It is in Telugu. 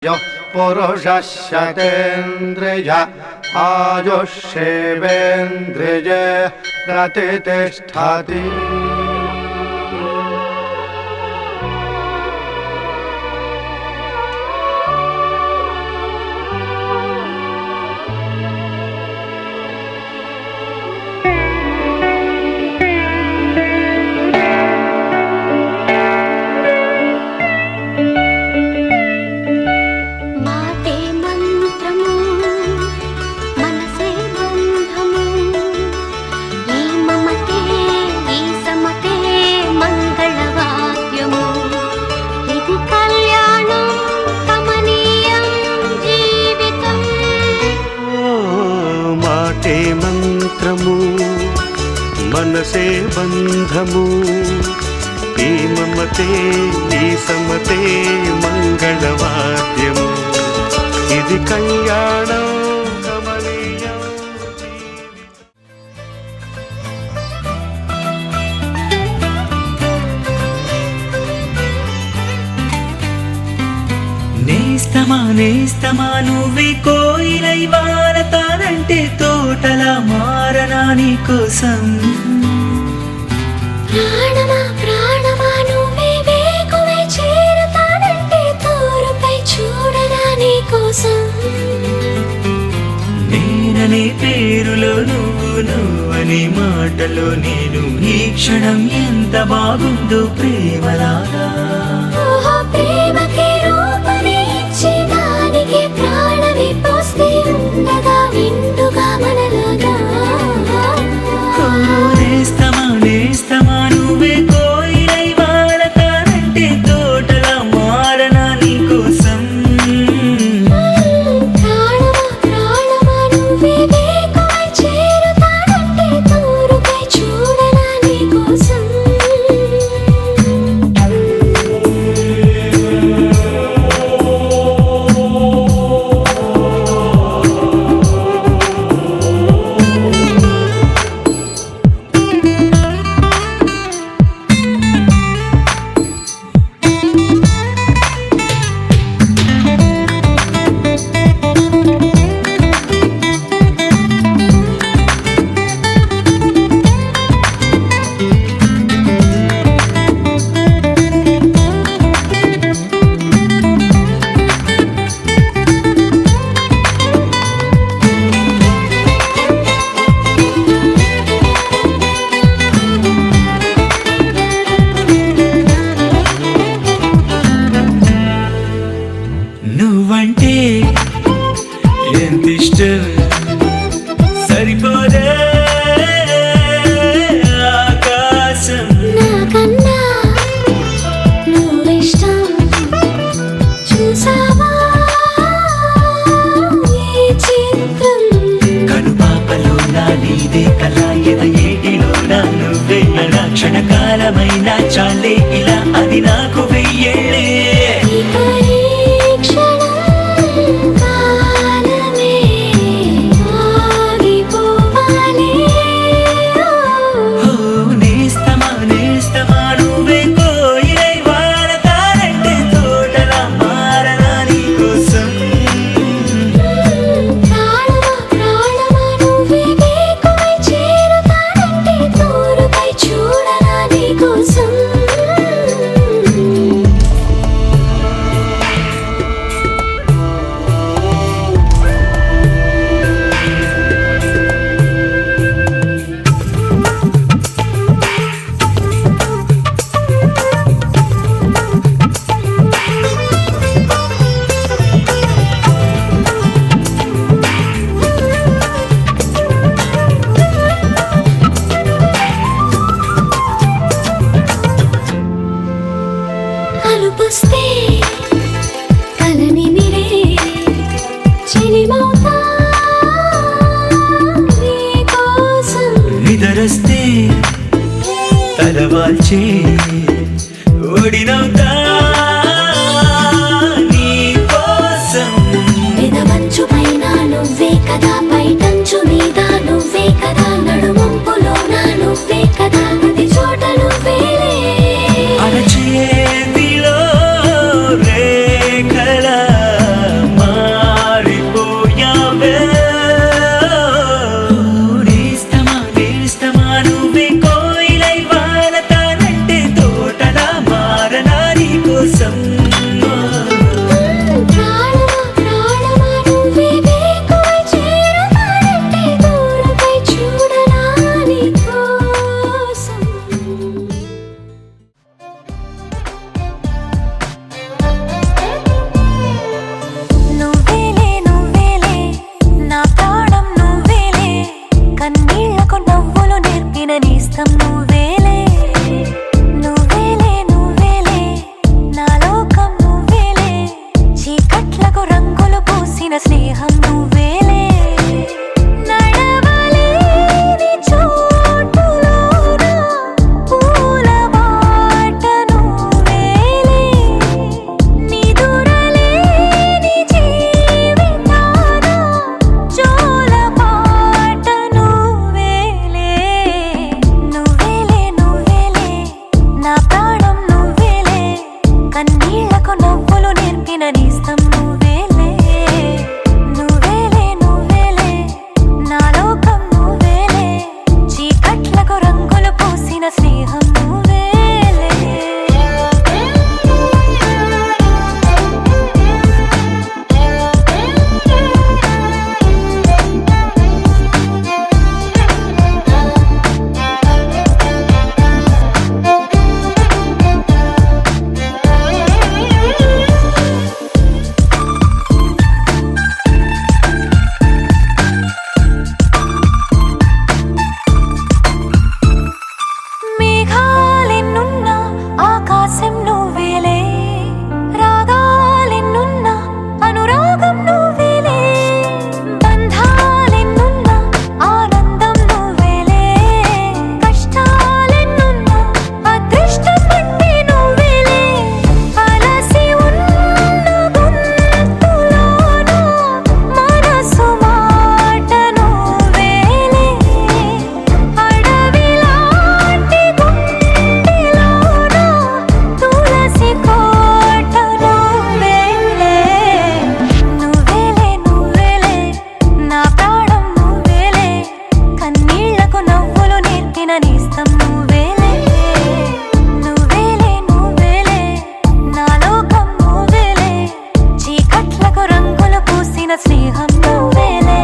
यः पुरुषस्य तेन्द्रिय आयुष्येवेन्द्रिये प्रतिष्ठति। మంత్రము మనసే బంధము ఈ మమతే ఈ సమతే మంగళవాద్యము ఇది కళ్యాణం కమనీయం. నేస్తమా నేస్తమా నువ్వే కోయిలై వారతానంటే తోటలా మారనా నీ కోసం. ప్రాణమా ప్రాణమా నువ్వే వేకువై చేరతానంటే తోరుపై చూడనా నీ కోసం. నేననే పేరులో నువ్వు నువ్వనే మాటలో నేను ఈ క్షణం ఎంత బాగుందో ప్రేమలాగా. ఓహో ప్రేమకి రూపని ఇచ్చి దానికి ప్రాణమి పోస్తే ఉండగా నిండుగా మనలాగా. నేస్తమా నేస్తమా నువ్వే కోయిలై వారతానంటే తోటలా మారనా నీ కోసం. ప్రాణమా ప్రాణమా నువ్వే వేకువై చేరతానంటే తోరుపై చూడనా నీ కోసం. నువ్వంటే ఎంత ఇష్టం సరిపోదే ఆకాశం. నాకన్నా నువ్విష్టం చూసావా ఈ చిత్రం. కనుపాపలో నా నీదే కళ ఎద ఏటిలో నా నువ్వే నా క్షణకాలమైన చాలే ఇలా అది నాకు వెయ్యేళ్ళే. ఇక ఈ క్షణం కాలమే ఆగిపోవాలి. ఓ నేస్తమా నేస్తమా నువ్వే కోయిలై వారతానంటే తోటలా మారనా నీ కోసం. ప్రాణమా ప్రాణమా నువ్వే వేకువై చేరతానంటే తోరుపై చూడనా నీ కోసం. అలుపుస్తే కలని మిరే చిలిమౌతా నీ కోసం. నిదరస్తే తలవాల్చే ఒడినవుతా నీ కోసం. పెదవంచు పైన నువ్వే కదా పైటంచు మీద నువ్వే కదా నడుమంపులోన నువ్వే కదా ప్రతి చోట నువ్వేలే. అరచేతిలో రేఖలా చీకట్లకు రంగులు పూసిన స్నేహం నువ్వేలే నడవలేని చోటులోన పూల బాట నువ్వేలే నిదురలేని జీవితాన జోల పాట నువ్వేలే నువ్వేలే నువ్వేలే నా ప్రాణం నువ్వేలే కన్నీళ్లకు నవ్వులు నేర్పిన నేస్తం నువ్వేలే నువ్వేలే నువ్వేలే నా లోకం నువ్వేలే చీకట్లకు రంగులు పూసిన స్నేహం నువ్వేలే మేఘాలెన్నున్నా ఆకాశం నువ్వేలే రాగాలెన్నున్నా అనురాగం నువ్వేలే బంధాలెన్నున్నా ఆనందం నువ్వేలే కష్టాలెన్నున్నా అదృష్టం అంటే నువ్వేలే అలసి ఉన్న గొంతులోన మనసు మాట నువ్వేలే అడవిలాంటి గుండెలోన తులసి కోట నువ్వేలే నువ్వేలే నువ్వేలే నా ప్రాణం నువ్వేలే కన్నీళ్లకు నవ్వులు నేర్పిన నేస్తం నువ్వేలే నువ్వేలే నువ్వేలే నా లోకం నువ్వేలే చీకట్లకు రంగులు పూసిన స్నేహం నువ్వేలే